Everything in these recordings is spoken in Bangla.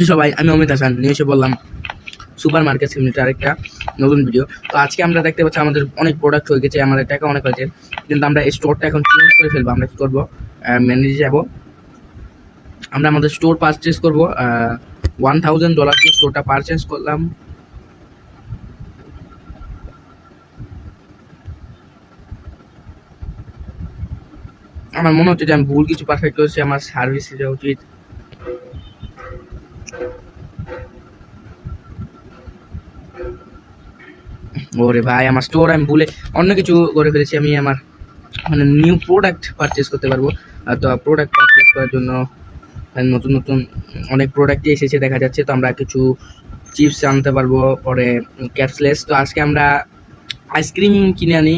সবাই, আমি অমিত হাসান নিয়ে এসে বললাম সুপার মার্কেট সিমিলার আরেকটা নতুন ভিডিও। তো আজকে আমরা দেখতে পাচ্ছি আমাদের অনেক প্রোডাক্ট হয়ে গেছে, আমাদের টাকা অনেক হয়েছে, কিন্তু আমরা স্টোরটা এখন চেঞ্জ করে ফেলবো। আমরা কি করবো, ম্যানেজে যাব, আমরা আমাদের স্টোর পারচেস করবো। $1000 দিয়ে স্টোরটা পারচেস করলাম। আমার মনে হচ্ছে যে আমি ভুল কিছু পারফেক্ট করেছি, আমার সার্ভিসে যাওয়া উচিত। ওরে ভাই, আমার স্টোর আমি ভুলে অন্য কিছু করে ফেলেছি। আমি আমার মানে নিউ প্রোডাক্ট পারচেস করতে পারবো। তো প্রোডাক্ট পারচেস করার জন্য নতুন নতুন অনেক প্রোডাক্টই এসেছে দেখা যাচ্ছে। তো আমরা কিছু চিপস আনতে পারবো, পরে ক্যাপসলেস। তো আজকে আমরা আইসক্রিম কিনে আনি।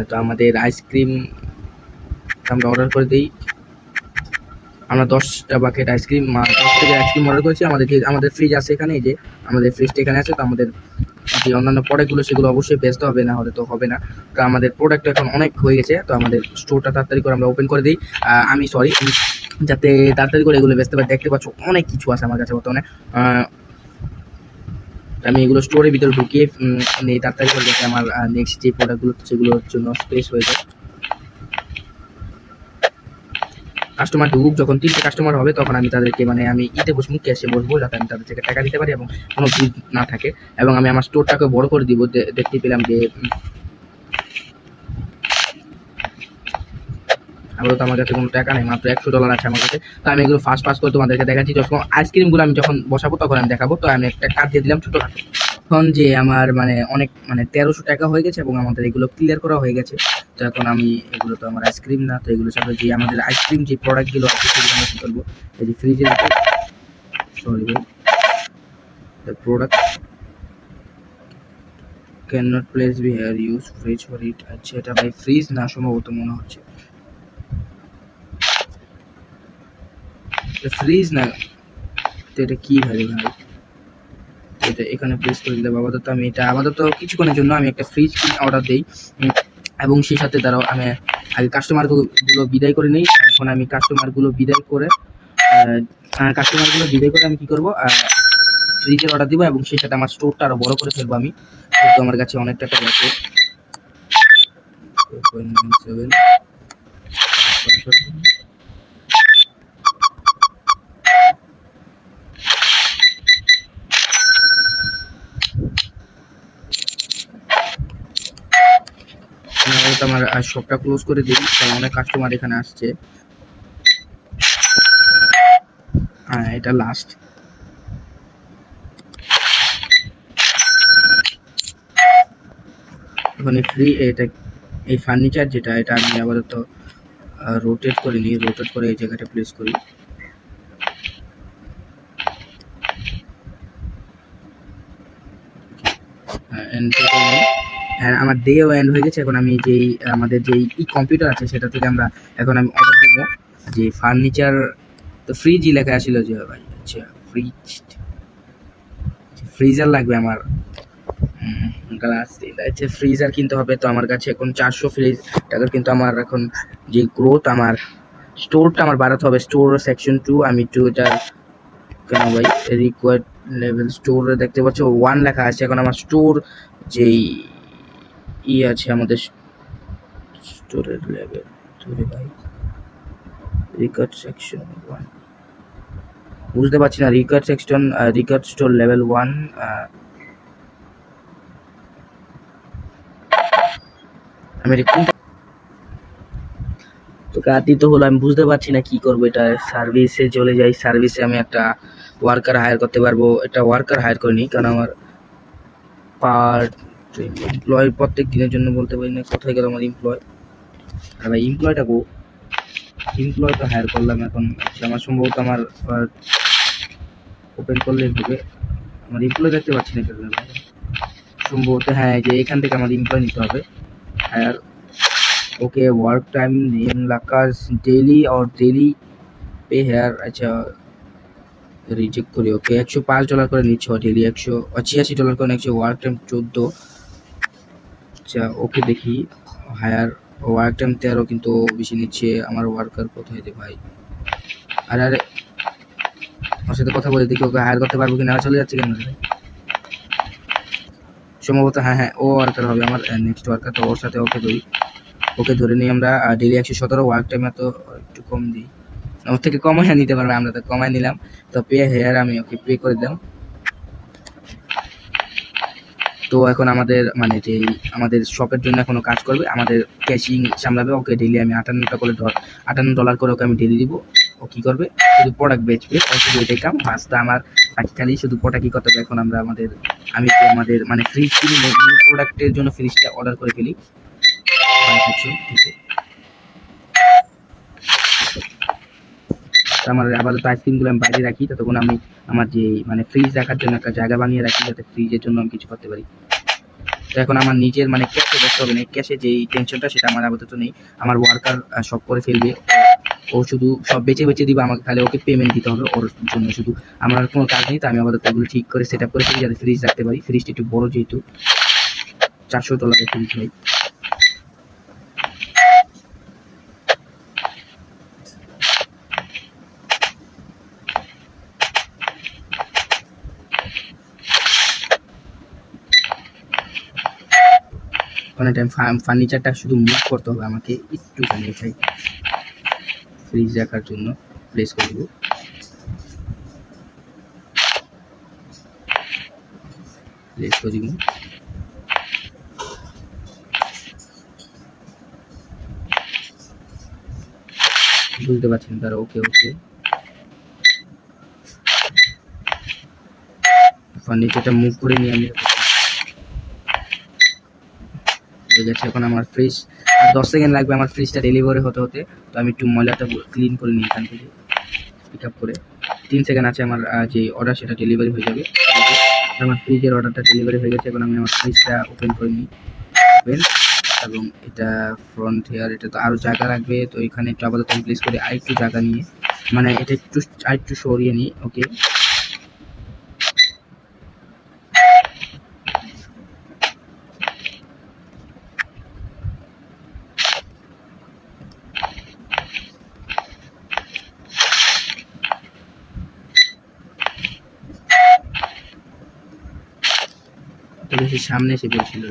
তো আমাদের আইসক্রিম আমরা অর্ডার করে দিই। আমরা 10টা বাকেট আইসক্রিম 10 থেকে আইসক্রিম অর্ডার করেছি। আমাদের ফ্রিজ আছে এখানে, এই যে আমাদের ফ্রিজটা এখানে আছে। তো আমাদের যে অন্যান্য প্রোডাক্টগুলো সেগুলো অবশ্যই বেচতে হবে, না হলে তো হবে না। তো আমাদের প্রোডাক্ট এখন অনেক হয়ে গেছে, তো আমাদের স্টোরটা তাড়াতাড়ি করে আমরা ওপেন করে দিই। আমি যাতে তাড়াতাড়ি করে এগুলো বেচতে পারি। দেখতে পাচ্ছ অনেক কিছু আছে আমার কাছে বর্তমানে। আমি এগুলো স্টোরের ভিতরে ঢুকিয়ে নেই তাড়াতাড়ি করে, যাতে আমার নেক্সট যে প্রোডাক্টগুলো সেগুলোর জন্য স্পেস হয়ে যায়। কাস্টমার ঢুকুক, যখন 3টে কাস্টমার হবে তখন আমি তাদেরকে আমি ইতে বসবো, ক্যাশে বসবো, যাতে আমি তাদের থেকে টাকা দিতে পারি এবং কোনো ভিড় না থাকে। এবং আমি আমার স্টোরটাকে বড় করে দিব। দেখতে পেলাম যে আপাতত আমার কাছে কোনো টাকা নেই, মাত্র $100 আছে আমার কাছে। তো আমি এগুলো ফাস্ট করে তোমাদেরকে দেখাচ্ছি। যখন আইসক্রিমগুলো আমি যখন বসাবো তখন আমি দেখাবো। তো আমি একটা কার্ড দিয়ে দিলাম ছোটখাটো। এখন যে আমার অনেক $1300 হয়ে গেছে এবং আমাদের এগুলো ক্লিয়ার করা হয়ে গেছে। তো এখন আমি এগুলো তো আমার আইসক্রিম না, তো এগুলো সাথে যে আমাদের আইসক্রিম যে প্রোডাক্টগুলো আছে সেগুলো আমি কি করবো, এই যে ফ্রিজের সরি ভাই, the product cannot place be here, use fridge for it। আচ্ছা, এটা ভাই ফ্রিজ না সম্ভবত মনে হচ্ছে, ফ্রিজ না, তো এটা কি ভাই এটা এখানে প্লেস করে দিলে আপাতত আমি এটা আপাতত কিছুক্ষণের জন্য আমি একটা ফ্রিজ অর্ডার দিই। এবং সেই সাথে তারাও আমি আগে কাস্টমারগুলো বিদায় করে নিই। এখন আমি কাস্টমারগুলো বিদায় করে আমি কি করবো, ফ্রিজের অর্ডার দিব এবং সেই সাথে আমার স্টোরটা আরো বড় করে ফেলবো আমি, যেহেতু আমার কাছে অনেক টাকা আছে। আমার শপটা ক্লোজ করে দিই, কারণ অনেক কাস্টমার এখানে আসছে। হ্যাঁ, এটা লাস্ট। এখন ফ্রি এটা এই ফার্নিচার যেটা, এটা আমি আপাতত রোটেট করে নিই, রোটেট করে এই জায়গাটা প্লেস করি। হ্যাঁ, আমার ডেও এন্ড হয়ে গেছে। এখন আমি যেই আমাদের যেই কম্পিউটার আছে সেটা থেকে আমরা এখন আমি অর্ডার দিব যে ফার্নিচার। তো ফ্রিজই লেখা আসছিল যে ভাই, আচ্ছা ফ্রিজার লাগবে আমার, গ্লাস আচ্ছা ফ্রিজার কিনতে হবে। তো আমার কাছে এখন 400 টাকার, কিন্তু আমার এখন যে গ্রোথ, আমার স্টোরটা আমার বাড়াতে হবে। স্টোর সেকশন 2 আমি 2 এটা কেন ভাই রিকোয়ার্ড লেভেল স্টোরে দেখতে পাচ্ছ 1 লেখা আছে। এখন আমার স্টোর যেই আছে আমাদের স্টোরের লেভেল ধরে ভাই, রিকোয়ার্ড সেকশন 1 বুঝতে পারছি না। রিকোয়ার্ড স্টোর লেভেল 1 আমি তো কাটিত হলো, আমি বুঝতে পারছি না কি করবো। এটা সার্ভিসে চলে যাই, সার্ভিসে আমি একটা ওয়ার্কার হায়ার করতে পারবো। এটা ওয়ার্কার হায়ার করিনি, কারণ আমার পার্ট এমপ্লয় প্রত্যেক দিনের জন্য বলতে পারি না। কোথায় গেল আমার এমপ্লয়? আর ভাই এমপ্লয়টা এমপ্লয় তো হায়ার করলাম। এখন আমার সম্ভবত আমার ওপেন করলে হবে, আমার এমপ্লয় দেখতে পাচ্ছি না কেন ভাই। সম্ভবত হ্যাঁ, যে এখান থেকে আমার এমপ্লয় নিতে হবে হায়ার। ওকে, ওয়ার্ক টাইম নেম লাকাস ডেইলি और डेली पे हेयर। अच्छा রিজেক্ট করি। ওকে, $105 করে নিচ্ছে ডেইলি, $186 করে নিচ্ছে। Work time 14। আচ্ছা ওকে, দেখি হায়ার ওয়ার্ক টাইম 13, কিন্তু বেশি নিচ্ছে। আমার ওয়ার্কার কোথায় রে ভাই? আরে ওর সাথে কথা বলে দেখি ওকে হায়ার করতে পারবো কিনা। চলে যাচ্ছে কেন সম্ভবত, হ্যাঁ হ্যাঁ ও ওয়ার্কার হবে আমার নেক্সট ওয়ার্কার। তো ওর সাথে ওকে ধরে নিই আমরা। ডেলি 117 ওয়ার্ক টাইম তো একটু কম দিই, ওর থেকে কমায় নিতে পারবে, আমরা তো কমায় নিলাম। তো পে হেয়ার আমি ওকে পে করে দিলাম। তো এখন আমাদের মানে যে আমাদের শপের জন্য এখনো কাজ করবে, আমাদের ক্যাশিং সামলাবে। ওকে ডেলি আমি $58 করে ওকে আমি ডেলি দিব। ও কি করবে, শুধু প্রোডাক্ট বেচবে, ও শুধু এটাই কাম। বাসটা আমার খালি শুধু প্রোডাক্ট কি করতে হবে। এখন আমরা আমি কি আমাদের মানে ফ্রিজ কিনি, নিউ প্রোডাক্টের জন্য ফ্রিজটা অর্ডার করে ফেলি। আমার আপাতত আইসক্রিমগুলো আমি বাইরে রাখি, ততক্ষণ আমি আমার যে মানে ফ্রিজ রাখার জন্য একটা জায়গা বানিয়ে রাখি, যাতে ফ্রিজের জন্য আমি কিছু করতে পারি। তো এখন আমার নিজের মানে ক্যাশে বসতে হবে না, ক্যাশে যেই টেনশনটা সেটা আমার আপাতত নেই। আমার ওয়ার্কার সব করে ফেলবে, ও শুধু সব বেচে দিবে আমাকে, খালি ওকে পেমেন্ট দিতে হবে। ওর জন্য শুধু আমার কোনো কাজ নেই। তো আমি আপাতত এগুলো ঠিক করে সেট আপ করে ফেলি, যাতে ফ্রিজ রাখতে পারি। ফ্রিজটা একটু বড়, যেহেতু $400 ফ্রিজ ভাই। অনেক টাইম ফার্নিচারটা শুধু মুভ করতে হবে আমাকে একটুখানি, এটাই ফ্রিজ রাখার জন্য প্লেস করে দেবো। প্লেস করে দিব, বুঝতে পারছেন তারা। ওকে ফার্নিচারটা মুভ করে নিয়ে আমি হয়ে গেছে। এখন আমার ফ্রিজ আর 10 সেকেন্ড লাগবে আমার ফ্রিজটা ডেলিভারি হতে। তো আমি একটু ময়লাটা ক্লিন করে নিই এখান থেকে পিক আপ করে। 3 সেকেন্ড আছে আমার যে অর্ডার সেটা ডেলিভারি হয়ে যাবে। আমার ফ্রিজের অর্ডারটা ডেলিভারি হয়ে গেছে। এখন আমি আমার ফ্রিজটা ওপেন করে নিই, এবং এটা ফ্রন্ট হেয়ার, এটা তো আরো জায়গা লাগবে। তো এখানে একটু আপাতত প্লেস করে আরেকটু জায়গা নিয়ে, মানে এটা আরেকটু সরিয়ে নিই। ওকে, বেশি সামনে এসে বলছিল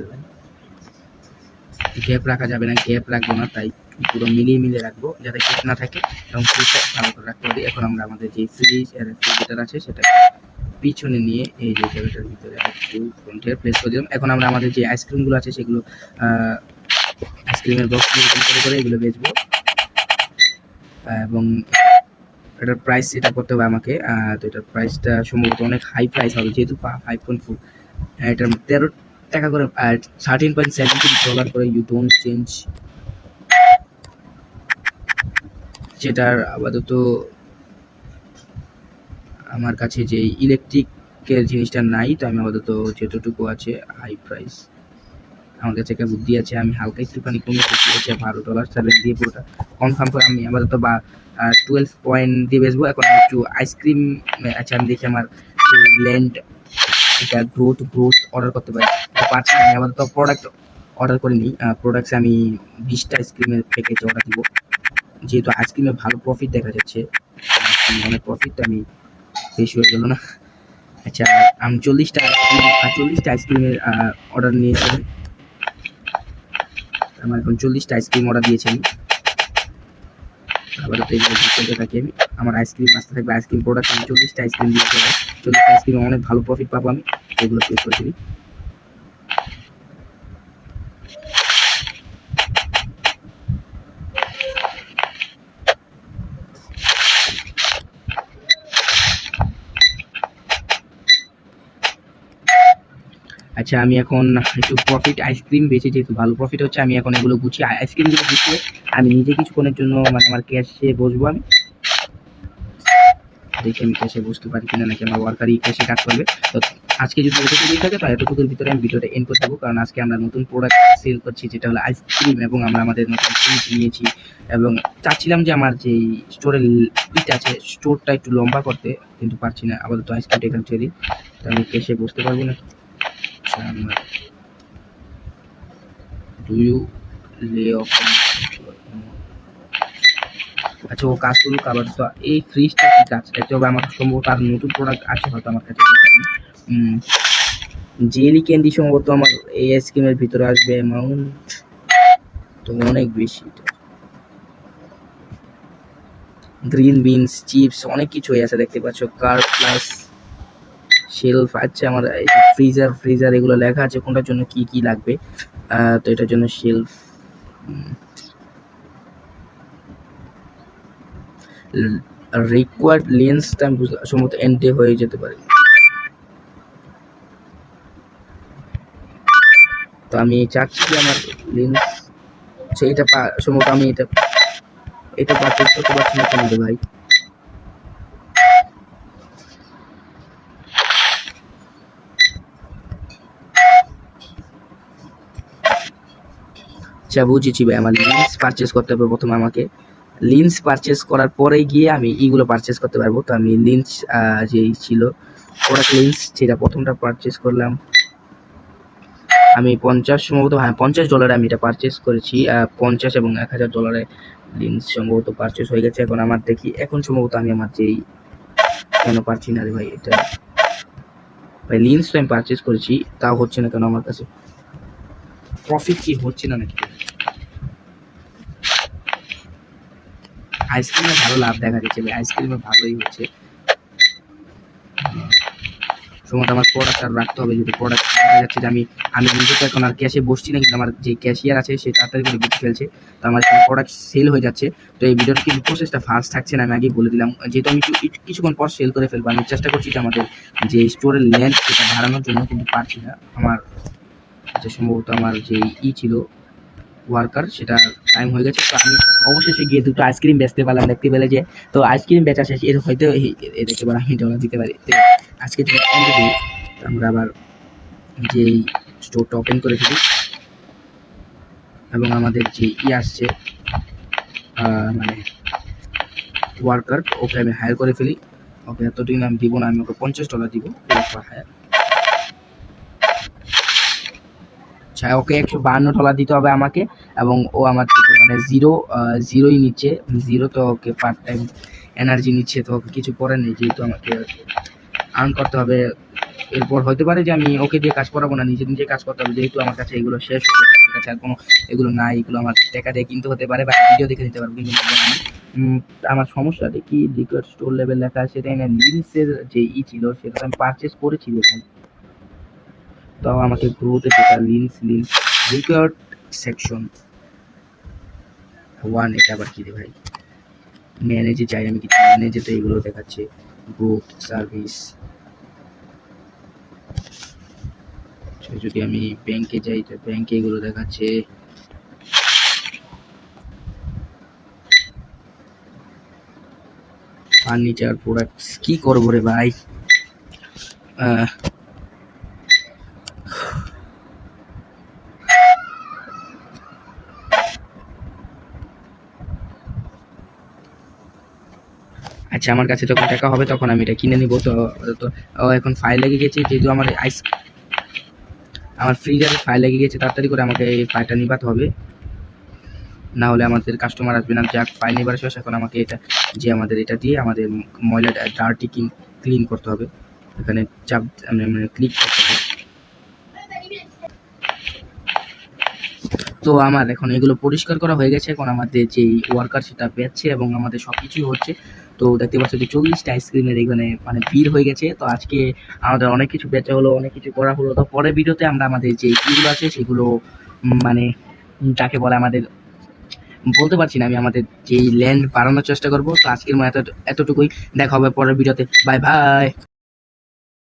গ্যাপ রাখা যাবে না, গ্যাপ রাখবো না, তাই পুরো মিলিয়ে রাখবো, যাতে গ্যাপ না থাকে এবং ফ্রিজটা ভালো করে রাখতে হবে। এখন আমরা আমাদের যে রেফ্রিজারেটর আছে সেটা পিছনে নিয়ে এই যে জায়গাটার ভিতরে একটু ফ্রন্টে প্লেস করে দিলাম। এখন আমরা আমাদের যে আইসক্রিমগুলো আছে সেগুলো আইসক্রিমের বক্স করে এগুলো বেচবো, এবং এটার প্রাইস সেটা করতে হবে আমাকে। তো এটার প্রাইসটা সম্ভবত অনেক হাই প্রাইস হবে, যেহেতু 5.4, এটার 13 টাকা করে, $13.70 করে। ইউ ডোন্ট চেঞ্জ, যেটার আপাতত আমার কাছে যে ইলেকট্রিকের জিনিসটা নাই। তো আমি আপাতত যেতটুকু আছে হাই প্রাইস, আমার কাছে একটা বুদ্ধি আছে, আমি হালকা একটুখানি কমে হচ্ছে $12 দিয়ে পুরোটা কনফার্ম করে আমি আপাতত 12 পয়েন্ট দিয়ে বেচবো। এখন আমি একটু আইসক্রিম, আচ্ছা আমি দেখি আমার যে ল্যান্ড এটা গ্রোথ অর্ডার করতে পারছি। আমি আপাতত প্রোডাক্ট অর্ডার করে নিই। প্রোডাক্টসে আমি 20টা আইসক্রিমের প্যাকেজ অর্ডার দিব, যেহেতু আইসক্রিমে ভালো প্রফিট দেখা যাচ্ছে, অনেক প্রফিট, আমি বেশি হয়ে গেল না। আচ্ছা, আমি 40টা আইসক্রিমের অর্ডার নিয়েছিলাম। আমার এখন 40টা আইসক্রিম অর্ডার দিয়েছি আমি। আবার চলতে থাকি আমি, আমার আইসক্রিম আসতে থাকবে। আইসক্রিম প্রোডাক্ট আমি 40টা আইসক্রিম দিয়েছি, 40টা আইসক্রিমে অনেক ভালো প্রফিট পাবো আমি, এগুলো প্লেস করে দিই। আচ্ছা, আমি এখন একটু প্রফিট আইসক্রিম বেশি, যেহেতু ভালো প্রফিট হচ্ছে, আমি এখন এগুলো গুছিয়ে আইসক্রিমগুলো গুছিয়ে আমি নিজে কিছুক্ষণের জন্য মানে আমার ক্যাশে বসবো। আমি দেখি আমি ক্যাশে বসতে পারি কিনা, নাকি আমার ওয়ার্কারই ক্যাশে কাজ করবে। তো আজকে যদি এতটুকুই থাকে, তো এতটুকুর ভিতরে আমি ভিডিওটা এন্ড করে দেবো, কারণ আজকে আমরা নতুন প্রোডাক্ট সেল করছি, যেটা হলো আইসক্রিম, এবং আমরা আমাদের নতুন ফ্রিজ নিয়েছি, এবং চাচ্ছিলাম যে আমার যে স্টোরের ইট আছে স্টোরটা একটু লম্বা করতে, কিন্তু পারছি না। আপাতত আইসক্রিমটা এখানে ছেড়ে, তো আমি ক্যাশে বসতে পারবো না। Do you lay off? আচ্ছা ও কাজ করুক আবার। তো এই ফ্রিজটা কি কাজ দেখতে হবে আমার, সম্ভবত আর নতুন প্রোডাক্ট আছে হয়তো আমার কাছে। জেলি ক্যান্ডি সম্ভবত আমার এই আইসক্রিমের ভিতরে আসবে অ্যামাউন্ট তো অনেক বেশি। গ্রিন বিনস, চিপস, অনেক কিছুই আছে দেখতে পাচ্ছ। কার প্লাস শেলফ। আচ্ছা আমার ফ্রিজার এগুলো লেখা আছে কোনটার জন্য কি কি লাগবে। তো এটার জন্য শেলফ, রিকোয়ার্ড লেন্সটা সম্ভবত এন্ডে হয়ে যেতে পারে। তো আমি চাচ্ছি যে আমার লেন্স সেইটা সম্ভবত আমি এটা পারচেজ করতে পারছি না কেন রে ভাই। আচ্ছা বুঝেছি ভাই, আমার লেন্স পারচেজ করতে হবে প্রথমে। আমাকে লেন্স পারচেজ করার পরে গিয়ে আমি এইগুলো পারচেজ করতে পারবো। তো আমি লেন্স যেই ছিল প্রোডাক্ট লেন্স সেটা প্রথমটা পারচেজ করলাম আমি 50 সম্ভবত, হ্যাঁ $50 আমি এটা পারচেজ করেছি। 50 এবং $1000 লেন্স সম্ভবত পারচেজ হয়ে গেছে। এখন আমার দেখি এখন সম্ভবত আমি আমার যেই কেন পারছি না রে ভাই, এটা ভাই লেন্স তো আমি পারচেজ করেছি তাও হচ্ছে না কেন আমার কাছে। প্রফিট কি হচ্ছে না নাকি? আইসক্রিমে ভালো লাভ দেখা যাচ্ছে ভাই, আইসক্রিমে ভালোই হচ্ছে। সম্ভবত আমার প্রোডাক্ট আর রাখতে হবে, যদি প্রোডাক্ট দেখা যাচ্ছে যে আমি নিজে তো এখন আর ক্যাশে বসছি না, কিন্তু আমার যে ক্যাশিয়ার আছে সে তাড়াতাড়ি করে বিক্রি ফেলছে। তো আমার এখানে প্রোডাক্ট সেল হয়ে যাচ্ছে। তো এই ভিডিওর কিন্তু প্রসেসটা ফাস্ট থাকছে না, আমি আগেই বলে দিলাম। যেহেতু আমি কিছুক্ষণ পর সেল করে ফেলবো, আমি চেষ্টা করছি যে আমাদের যে স্টোরের লেন্থ সেটা বাড়ানোর জন্য, কিন্তু পারছি না। আমার যে সম্ভবত আমার যে ছিল ওয়ার্কার সেটা টাইম হয়ে গেছে। তো আমি অবশেষে গিয়ে দুটো আইসক্রিম বেচতে পারলাম। দেখতে পেলে যে তো আইসক্রিম বেচা শেষ, এর হয়তো দেখতে পারলাম আমি ডলার দিতে পারি। তো আজকে যদি আমরা আবার যে স্টোরটা ওপেন করে ফেলি এবং আমাদের যে আসছে মানে ওয়ার্কার, ওকে আমি হায়ার করে ফেলি। ওকে এতদিন আমি দিব না, আমি ওকে $50 দিব হায়ার। আচ্ছা ওকে $152 দিতে হবে আমাকে, এবং ও আমার থেকে মানে জিরোই নিচ্ছে, জিরো। তো ওকে পার্ট টাইম এনার্জি নিচ্ছে, তো ওকে কিছু করার নেই, যেহেতু আমাকে আর্ন করতে হবে। এরপর হতে পারে যে আমি ওকে দিয়ে কাজ করাবো না, নিজে কাজ করতে হবে, যেহেতু আমার কাছে এগুলো শেষ হয়ে গেছে, আমার কাছে আর কোনো এগুলো নাই। এগুলো আমার টাকা দিয়ে কিনতে হতে পারে বা ভিডিও দেখে নিতে পারবো, কিন্তু আমার সমস্যাটা কি, লিকুইড স্টোর লেভেল লেখা আছে, তাই না? লিন্সের যে ছিল সেটা আমি পারচেস করেছি ভাই। তো আমাকে গ্রোতে যেটা লিন্স লিকুইড সেকশন 1, এটা আবার কি রে ভাই? ম্যানেজে চাই আমি, কিছু ম্যানেজে তো এগুলো দেখাচ্ছে গ্রোথ সার্ভিস। যদি আমি ব্যাংকে যাই তো ব্যাংকে এগুলো দেখাচ্ছে। ফার্নিচার প্রোডাক্টস, কি করবো রে ভাই। আচ্ছা আমার কাছে যখন টাকা হবে তখন আমি এটা কিনে নিব। তো এখন ফাইল লেগে গেছে, যেহেতু আমার ফ্রিজারে ফাইল লেগে গেছে, তাড়াতাড়ি করে আমাকে এই ফাইলটা নিবাতে হবে, না হলে আমাদের কাস্টমার আসবে না। যাক ফাইল নিবার শেষ, এখন আমাকে এটা যে আমাদের এটা দিয়ে আমাদের ময়লা ডার্টি ক্লিন করতে হবে। এখানে চাপ মানে ক্লিক করতে হবে। তো আমার এখন এগুলো পরিষ্কার করা হয়ে গেছে। এখন আমাদের যে ওয়ার্কার সেটা বেচছে এবং আমাদের সব কিছুই হচ্ছে। তো দেখতে পাচ্ছ যে 40টা আইসক্রিমের এখানে মানে ভিড় হয়ে গেছে। তো আজকে আমাদের অনেক কিছু বেচা হলো, অনেক কিছু করা হলো। তো পরের ভিডিওতে আমরা আমাদের যে ইগুলো আছে সেগুলো মানে যাকে বলে আমাদের বলতে পারছি না আমি, আমাদের যেই ল্যান্ড বাড়ানোর চেষ্টা করবো। তো আজকের মতো এতটুকুই, দেখা হবে পরের ভিডিওতে। Bye bye.